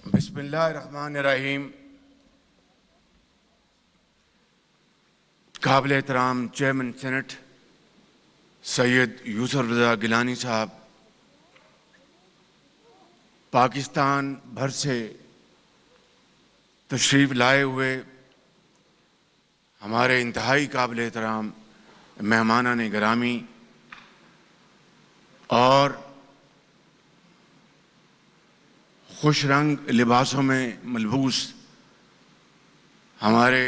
बिस्मिल्लाहिर्रहमानिर्रहीम। काबिल एहतराम चेयरमैन सेनेट सैयद यूसुफ रज़ा गिलानी साहब, पाकिस्तान भर से तशरीफ़ लाए हुए हमारे इंतहाई काबिल एहतराम मेहमानान गिरामी और खुश रंग लिबासों में मलबूस हमारे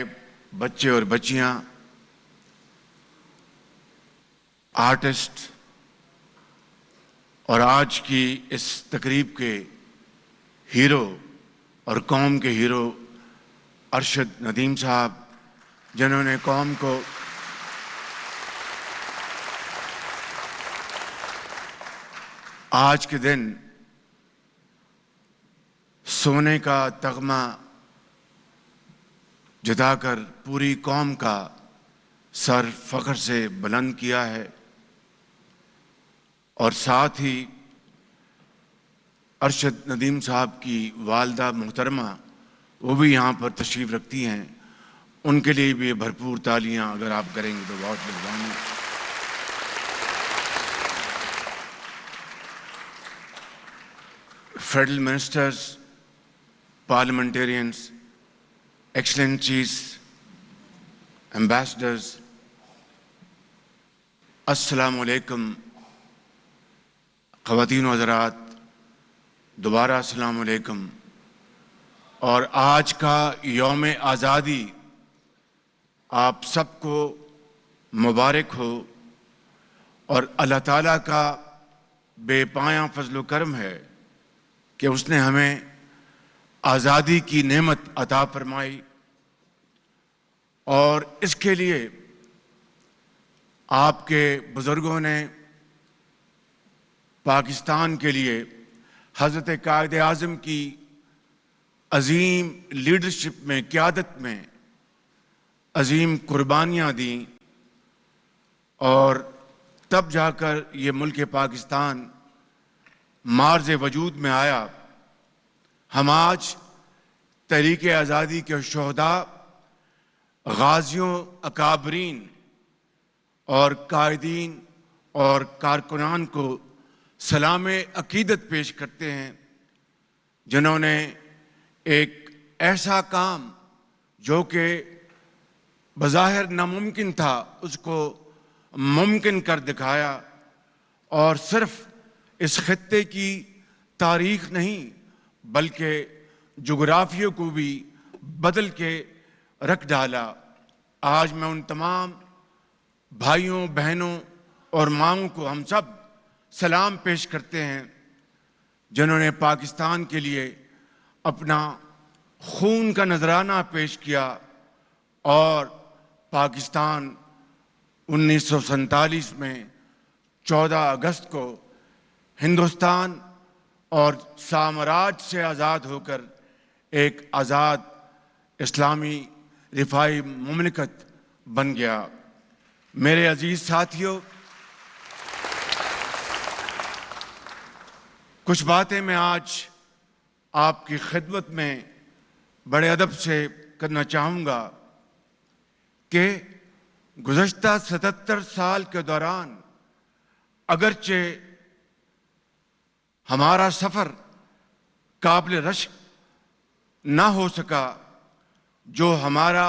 बच्चे और बच्चियां, आर्टिस्ट और आज की इस तकरीब के हीरो और कौम के हीरो अरशद नदीम साहब, जिन्होंने कौम को आज के दिन सोने का तगमा जताकर पूरी कौम का सर फख्र से बुलंद किया है। और साथ ही अरशद नदीम साहब की वालदा मोहतरमा वो भी यहाँ पर तशरीफ़ रखती हैं, उनके लिए भी भरपूर तालियां अगर आप करेंगे तो बहुत मेहरबानी। Federal ministers, parliamentarians, excellencies, ambassadors, अस्सलामु अलैकुम। ख़वातीन व हज़रात, दोबारा अस्सलामु अलैकुम। और आज का यौम आज़ादी आप सबको मुबारक हो और अल्लाह ताला का बेपाया फजल करम है कि उसने हमें आज़ादी की नेमत अता फरमाई। और इसके लिए आपके बुज़ुर्गों ने पाकिस्तान के लिए हज़रत कायद आज़म की अज़ीम लीडरशिप में, क़यादत में अज़ीम कुर्बानियाँ दी और तब जाकर ये मुल्क पाकिस्तान मार्ज़ वजूद में आया। हम आज तहरीक आज़ादी के शोहदा, गाज़ियों, अकाबरीन और कायदीन और कारकुनान को सलाम अकीदत पेश करते हैं, जिन्होंने एक ऐसा काम जो कि बज़ाहिर नामुमकिन था उसको मुमकिन कर दिखाया और सिर्फ इस खित्ते की तारीख नहीं बल्कि जोग्राफिया को भी बदल के रख डाला। आज मैं उन तमाम भाइयों, बहनों और माँओं को हम सब सलाम पेश करते हैं जिन्होंने पाकिस्तान के लिए अपना खून का नजराना पेश किया और पाकिस्तान 1947 में 14 अगस्त को हिंदुस्तान और साम्राज्य से आज़ाद होकर एक आज़ाद इस्लामी रिफाई मुमलिकत बन गया। मेरे अजीज साथियों, कुछ बातें मैं आज आपकी खिदमत में बड़े अदब से करना चाहूँगा कि गुज़श्ता 77 साल के दौरान अगरचे हमारा सफ़र काबिल रश्क ना हो सका, जो हमारा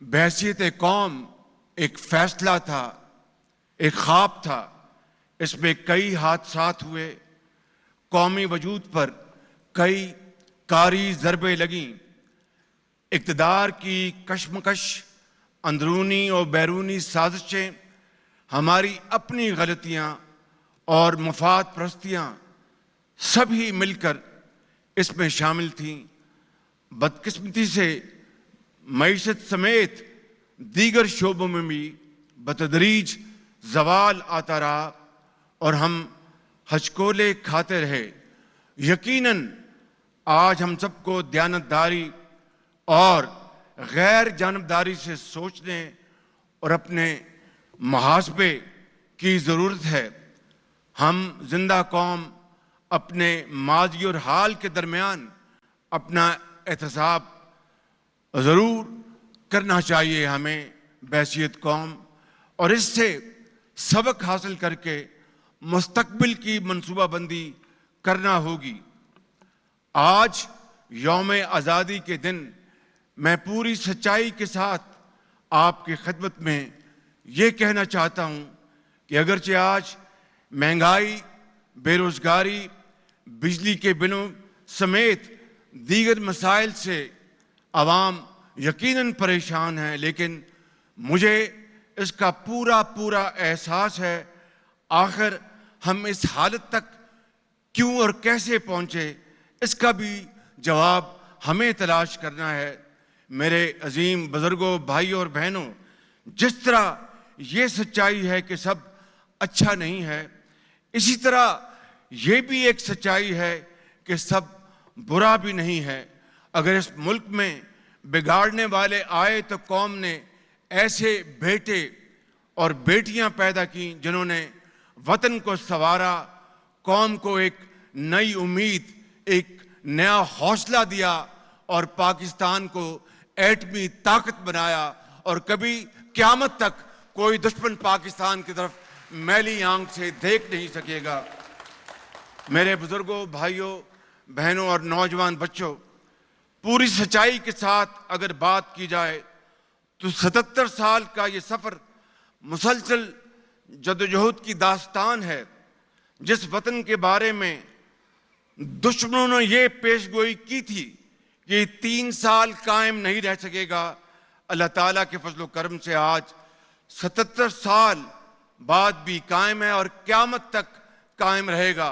बहसीत कौम एक फ़ैसला था, एक ख्वाब था, इसमें कई हादसात हुए, कौमी वजूद पर कई कारी ज़रबें लगीं, इक़्तिदार की कशमकश, अंदरूनी और बैरूनी साजिशें, हमारी अपनी गलतियाँ और मफाद परस्तियाँ सभी मिलकर इसमें शामिल थीं। बदकिस्मती से मईशत समेत दीगर शोबों में भी बतदरीज ज़वाल आता रहा और हम हचकोले खाते रहे। यकीनन आज हम सबको दयानतदारी और गैर जानबदारी से सोचने और अपने मुहासबे की ज़रूरत है। हम जिंदा कौम अपने माजी और हाल के दरमियान अपना एहतसाब ज़रूर करना चाहिए हमें बैसियत कौम, और इससे सबक हासिल करके मुस्तकबिल की मंसूबाबंदी करना होगी। आज यौम आज़ादी के दिन मैं पूरी सच्चाई के साथ आपकी खिदमत में ये कहना चाहता हूँ कि अगरचे आज महंगाई, बेरोज़गारी, बिजली के बिलों समेत दीगर मसाइल से आवाम यकीनन परेशान हैं, लेकिन मुझे इसका पूरा पूरा एहसास है। आखिर हम इस हालत तक क्यों और कैसे पहुंचे, इसका भी जवाब हमें तलाश करना है। मेरे अजीम बुजुर्गों, भाइयों और बहनों, जिस तरह ये सच्चाई है कि सब अच्छा नहीं है, इसी तरह ये भी एक सच्चाई है कि सब बुरा भी नहीं है। अगर इस मुल्क में बिगाड़ने वाले आए तो कौम ने ऐसे बेटे और बेटियां पैदा की जिन्होंने वतन को संवारा, कौम को एक नई उम्मीद, एक नया हौसला दिया और पाकिस्तान को एटमी ताकत बनाया, और कभी क़यामत तक कोई दुश्मन पाकिस्तान की तरफ मैली आंख से देख नहीं सकेगा। मेरे बुजुर्गों, भाइयों, बहनों और नौजवान बच्चों, पूरी सच्चाई के साथ अगर बात की जाए तो 77 साल का ये सफ़र मुसलसल जदोजहद की दास्तान है। जिस वतन के बारे में दुश्मनों ने ये पेशगोई की थी कि 3 साल कायम नहीं रह सकेगा, अल्लाह ताला के फजल करम से आज 77 साल बाद भी कायम है और क़यामत तक कायम रहेगा।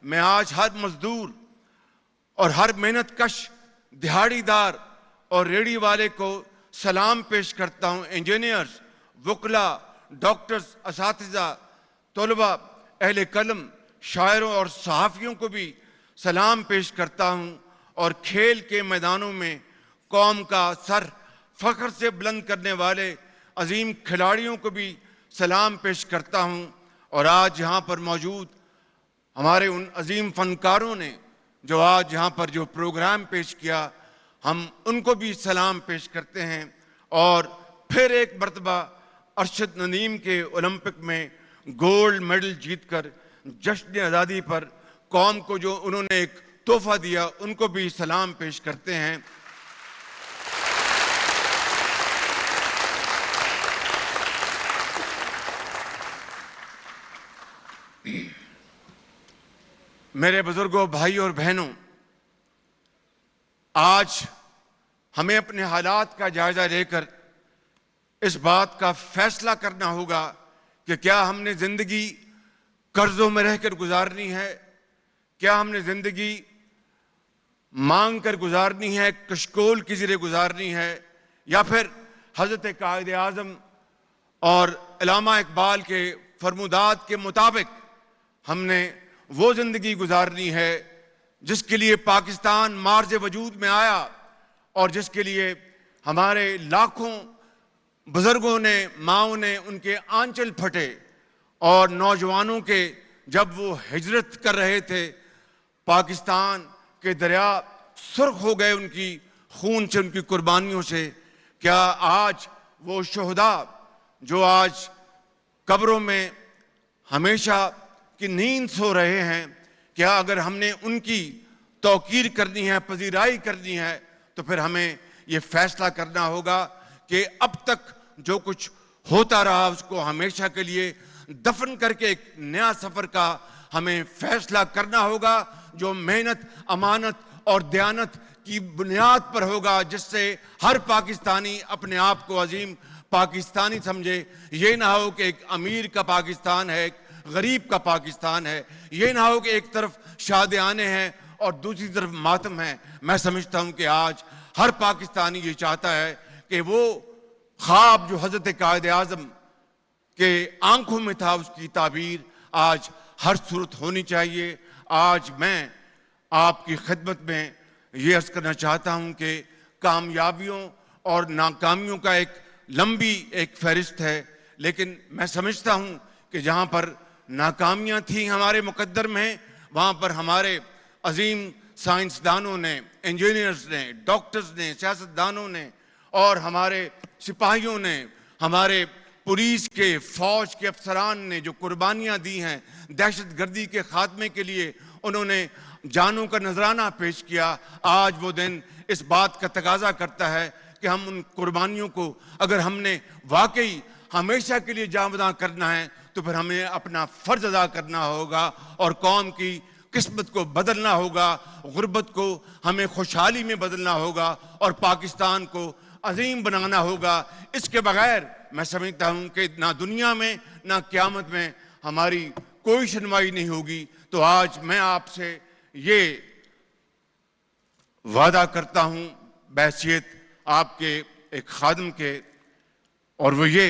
मैं आज हर मजदूर और हर मेहनत कश दिहाड़ीदार और रेडी वाले को सलाम पेश करता हूँ। इंजीनियर्स, वकला, डॉक्टर्स, असातिज़ा, तलबा, अहले कलम, शायरों और सहाफ़ियों को भी सलाम पेश करता हूँ, और खेल के मैदानों में कौम का सर फ़ख्र से बुलंद करने वाले अजीम खिलाड़ियों को भी सलाम पेश करता हूँ। और आज यहाँ पर मौजूद हमारे उन अजीम फ़नकारों ने जो आज यहाँ पर जो प्रोग्राम पेश किया, हम उनको भी सलाम पेश करते हैं। और फिर एक मरतबा अरशद नदीम के ओलंपिक में गोल्ड मेडल जीतकर जश्न आज़ादी पर कौम को जो उन्होंने एक तोहफा दिया, उनको भी सलाम पेश करते हैं। मेरे बुजुर्गों, भाइयों और बहनों, आज हमें अपने हालात का जायजा लेकर इस बात का फैसला करना होगा कि क्या हमने जिंदगी कर्जों में रहकर गुजारनी है, क्या हमने जिंदगी मांग कर गुजारनी है, कशकोल की ज़रिए गुजारनी है, या फिर हज़रत कायद आज़म और अल्लामा इकबाल के फरमुदात के मुताबिक हमने वो ज़िंदगी गुजारनी है जिसके लिए पाकिस्तान मार्ज वजूद में आया और जिसके लिए हमारे लाखों बुजुर्गों ने, माओं ने उनके आंचल फटे, और नौजवानों के जब वो हिजरत कर रहे थे पाकिस्तान के दरिया सुर्ख हो गए उनकी खून से, उनकी कुर्बानियों से। क्या आज वो शोहदा जो आज कब्रों में हमेशा की नींद सो रहे हैं, क्या अगर हमने उनकी तौकीर करनी है, पजीराई करनी है, तो फिर हमें ये फैसला करना होगा कि अब तक जो कुछ होता रहा उसको हमेशा के लिए दफन करके एक नया सफर का हमें फैसला करना होगा, जो मेहनत, अमानत और दयानत की बुनियाद पर होगा, जिससे हर पाकिस्तानी अपने आप को अजीम पाकिस्तानी समझे। ये ना हो कि एक अमीर का पाकिस्तान है, एक गरीब का पाकिस्तान है। ये ना हो कि एक तरफ शादियाने हैं और दूसरी तरफ मातम है। मैं समझता हूँ कि आज हर पाकिस्तानी ये चाहता है कि वो ख्वाब जो हज़रत कायद आज़म के आंखों में था, उसकी ताबीर आज हर सूरत होनी चाहिए। आज मैं आपकी खिदमत में ये अर्ज़ करना चाहता हूँ कि कामयाबियों और नाकामियों का एक लंबी एक फहरिस्त है, लेकिन मैं समझता हूँ कि जहाँ पर नाकामियाँ थीं हमारे मुकद्दर में, वहाँ पर हमारे अजीम साइंसदानों ने, इंजीनियर्स ने, डॉक्टर्स ने, सियासतदानों ने और हमारे सिपाहियों ने, हमारे पुलिस के, फौज के अफसरान ने जो कुर्बानियां दी हैं दहशतगर्दी के खात्मे के लिए, उन्होंने जानों का नजराना पेश किया। आज वो दिन इस बात का तकाजा करता है कि हम उन कुर्बानियों को अगर हमने वाकई हमेशा के लिए जामदा करना है तो फिर हमें अपना फर्ज अदा करना होगा और कौम की किस्मत को बदलना होगा, गुर्बत को हमें खुशहाली में बदलना होगा और पाकिस्तान को अजीम बनाना होगा। इसके बगैर मैं समझता हूं कि ना दुनिया में ना क़यामत में हमारी कोई सुनवाई नहीं होगी। तो आज मैं आपसे ये वादा करता हूं बहैसियत आपके एक खादिम के, और वो ये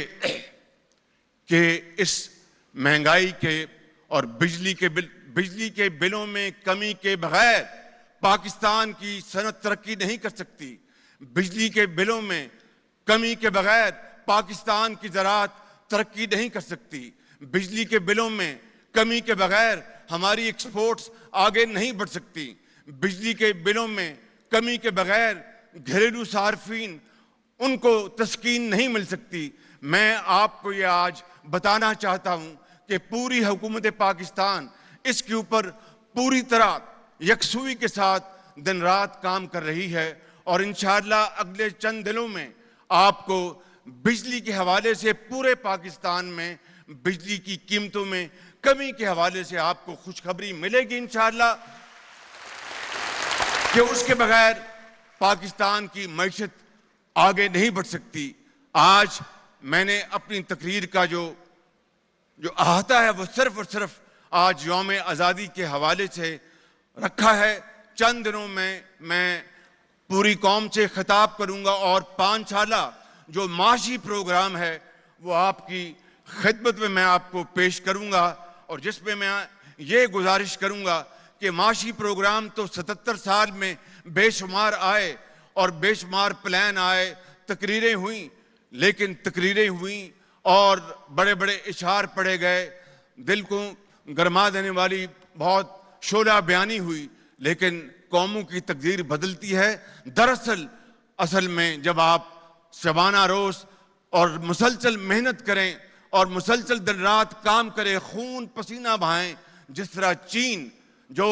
कि इस महंगाई के और बिजली के बिलों में कमी के बगैर पाकिस्तान की सनत तरक्की नहीं कर सकती। बिजली के बिलों में कमी के बगैर पाकिस्तान की ज़राअत तरक्की नहीं कर सकती। बिजली के बिलों में कमी के बगैर हमारी एक्सपोर्ट्स आगे नहीं बढ़ सकती। बिजली के बिलों में कमी के बगैर घरेलू सार्फिन उनको तस्कीन नहीं मिल सकती। मैं आपको ये आज बताना चाहता हूं कि पूरी हुकूमत पाकिस्तान इसके ऊपर पूरी तरह यकसुई के साथ दिन रात काम कर रही है और इंशाअल्लाह अगले चंद दिनों में आपको बिजली के हवाले से पूरे पाकिस्तान में बिजली की कीमतों में कमी के हवाले से आपको खुशखबरी मिलेगी इंशाअल्लाह, कि उसके बगैर पाकिस्तान की मईशत आगे नहीं बढ़ सकती। आज मैंने अपनी तकरीर का जो अहाता है वो सिर्फ और सिर्फ आज यौम आज़ादी के हवाले से रखा है। चंद दिनों में मैं पूरी कौम से खिताब करूंगा और 5 साला जो माशी प्रोग्राम है वो आपकी खिदमत में मैं आपको पेश करूंगा, और जिसमें मैं ये गुजारिश करूंगा कि माशी प्रोग्राम तो 77 साल में बेशुमार आए और बेशुमार प्लान आए, तकरीरें हुई, लेकिन तकरीरें हुई और बड़े बड़े इशार पढ़े गए, दिल को गरमा देने वाली बहुत शोला बयानी हुई, लेकिन कौमों की तकदीर बदलती है। दरअसल असल में जब आप शबाना रोज़ और मुसलसल मेहनत करें और मुसलसल दिन रात काम करें, खून पसीना बहाएं, जिस तरह चीन जो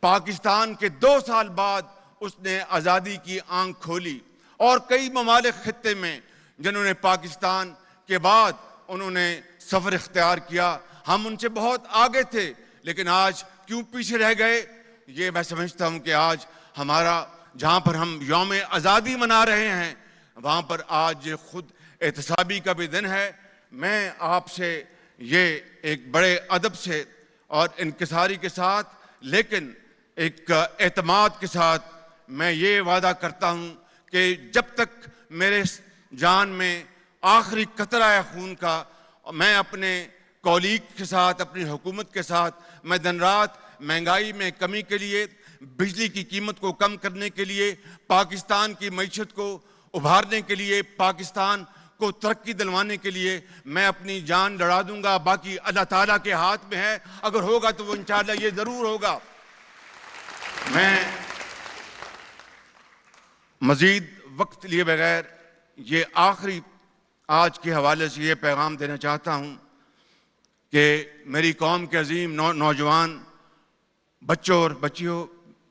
पाकिस्तान के 2 साल बाद उसने आज़ादी की आंख खोली और कई ममालिक खित्ते में जिन्होंने पाकिस्तान के बाद उन्होंने सफ़र इख्तियार किया, हम उनसे बहुत आगे थे, लेकिन आज क्यों पीछे रह गए? ये मैं समझता हूं कि आज हमारा जहां पर हम यौम आज़ादी मना रहे हैं वहां पर आज खुद एहतसाबी का भी दिन है। मैं आपसे ये एक बड़े अदब से और इनकिसारी के साथ लेकिन एक एतमाद के साथ मैं ये वादा करता हूं कि जब तक मेरे जान में आखिरी कतरा है खून का, मैं अपने कॉलीग के साथ, अपनी हुकूमत के साथ मैं दिन रात महंगाई में कमी के लिए, बिजली की कीमत को कम करने के लिए, पाकिस्तान की मईशत को उभारने के लिए, पाकिस्तान को तरक्की दिलवाने के लिए मैं अपनी जान लड़ा दूंगा। बाकी अल्लाह ताला के हाथ में है, अगर होगा तो वो इंशाअल्लाह ये जरूर होगा। मैं मजीद वक्त लिए बगैर ये आखिरी आज के हवाले से ये पैगाम देना चाहता हूं कि मेरी कौम के अजीम नौजवान बच्चों और बच्चियों,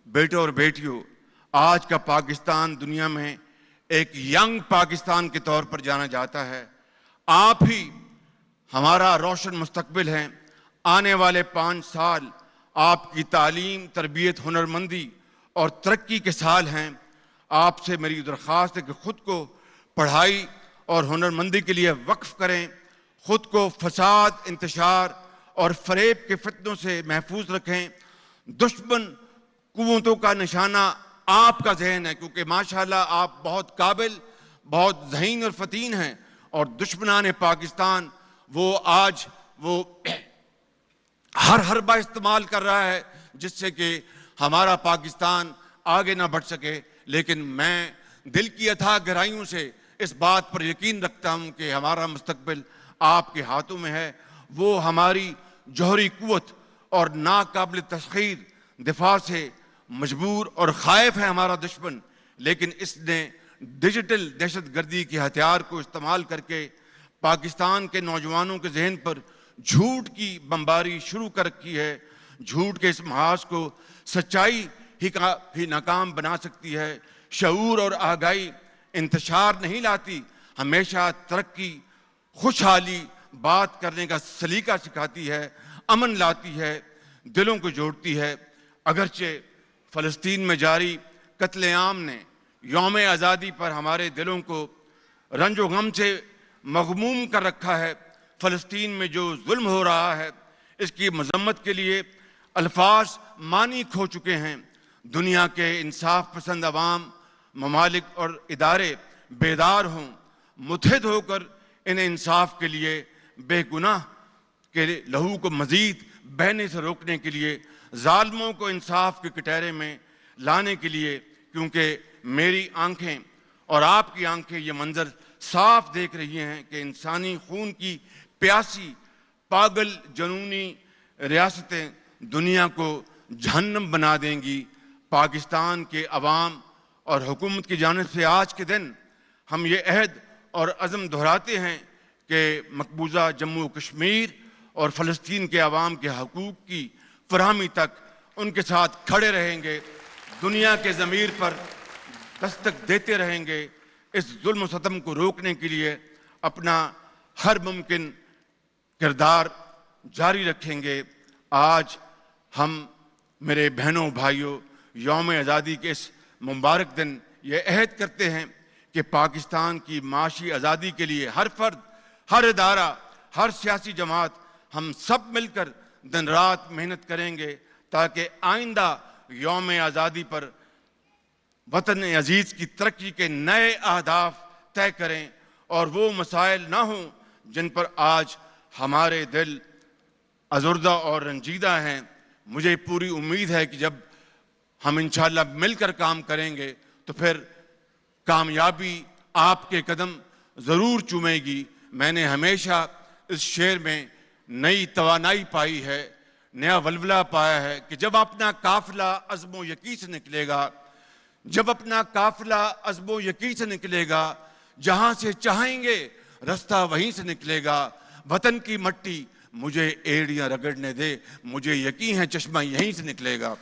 बेटों और बेटियों, आज का पाकिस्तान दुनिया में एक यंग पाकिस्तान के तौर पर जाना जाता है। आप ही हमारा रोशन मुस्तकबिल हैं। आने वाले 5 साल आपकी तालीम, तरबियत, हुनरमंदी और तरक्की के साल हैं। आपसे मेरी दरख्वास्त है कि खुद को पढ़ाई और हुनरमंदी के लिए वक्फ करें, खुद को फसाद, इंतशार और फरेब के फितनों से महफूज रखें। दुश्मन कुव्वतों का निशाना आपका जहन है, क्योंकि माशाअल्लाह आप बहुत काबिल, बहुत ज़हीन और फतीन हैं, और दुश्मनान पाकिस्तान वो आज वो हर हरबा इस्तेमाल कर रहा है जिससे कि हमारा पाकिस्तान आगे ना बढ़ सके। लेकिन मैं दिल की अथाह गहराइयों से इस बात पर यकीन रखता हूं कि हमारा मुस्तकबिल आपके हाथों में है। वो हमारी जौहरी कुव्वत और नाकाबिल तस्खीर दिफा से मजबूर और खाइफ है हमारा दुश्मन, लेकिन इसने डिजिटल दहशतगर्दी के हथियार को इस्तेमाल करके पाकिस्तान के नौजवानों के जहन पर झूठ की बमबारी शुरू कर रखी है। झूठ के इस महाज को सच्चाई ही नाकाम बना सकती है। शऊर और आगाही इंतशार नहीं लाती, हमेशा तरक्की, खुशहाली, बात करने का सलीका सिखाती है, अमन लाती है, दिलों को जोड़ती है। अगरचे फ़लस्तीन में जारी कत्लेआम ने यौम आज़ादी पर हमारे दिलों को रंजो गम से मग़मूम कर रखा है। फ़लस्तीन में जो जुल्म हो रहा है, इसकी मज़म्मत के लिए अल्फाज मानी खो चुके हैं। दुनिया के इंसाफ पसंद अवाम, ममालिक और इदारे बेदार हों, मुत्हिद होकर इन्हें इंसाफ के लिए बेगुनाह के लहू को मज़ीद बहने से रोकने के लिए, जालिमों को इंसाफ के कटहरे में लाने के लिए, क्योंकि मेरी आंखें और आपकी आंखें ये मंजर साफ देख रही हैं कि इंसानी खून की प्यासी पागल जनूनी रियासतें दुनिया को जहन्नम बना देंगी। पाकिस्तान के अवाम और हुकूमत की जानिब से आज के दिन हम ये अहद और अज़म दोहराते हैं कि मकबूजा जम्मू कश्मीर और फ़लस्तीन के अवाम के हकूक़ की फरहमी तक उनके साथ खड़े रहेंगे, दुनिया के ज़मीर पर दस्तक देते रहेंगे। इस जुल्म सतम को रोकने के लिए अपना हर मुमकिन किरदार जारी रखेंगे। आज हम मेरे बहनों भाइयों यौम आज़ादी के इस मुबारक दिन ये अहद करते हैं कि पाकिस्तान की माशी आज़ादी के लिए हर फर्द, हर इदारा, हर सियासी जमात, हम सब मिलकर दिन रात मेहनत करेंगे ताकि आइंदा यौम आज़ादी पर वतन अजीज़ की तरक्की के नए अहदाफ तय करें और वो मसाइल ना हों जिन पर आज हमारे दिल अज़ुर्दा और रंजीदा हैं। मुझे पूरी उम्मीद है कि जब हम इंशाअल्लाह मिलकर काम करेंगे तो फिर कामयाबी आपके कदम ज़रूर चूमेगी। मैंने हमेशा इस शेर में नई तवानाई पाई है, नया वलवला पाया है कि जब अपना काफ़िला अज़्म यकीन से निकलेगा, जब अपना काफ़िला अज़्म यकीन से निकलेगा, जहाँ से चाहेंगे रास्ता वहीं से निकलेगा। वतन की मट्टी मुझे एड़ियाँ रगड़ने दे, मुझे यकीन है चश्मा यहीं से निकलेगा।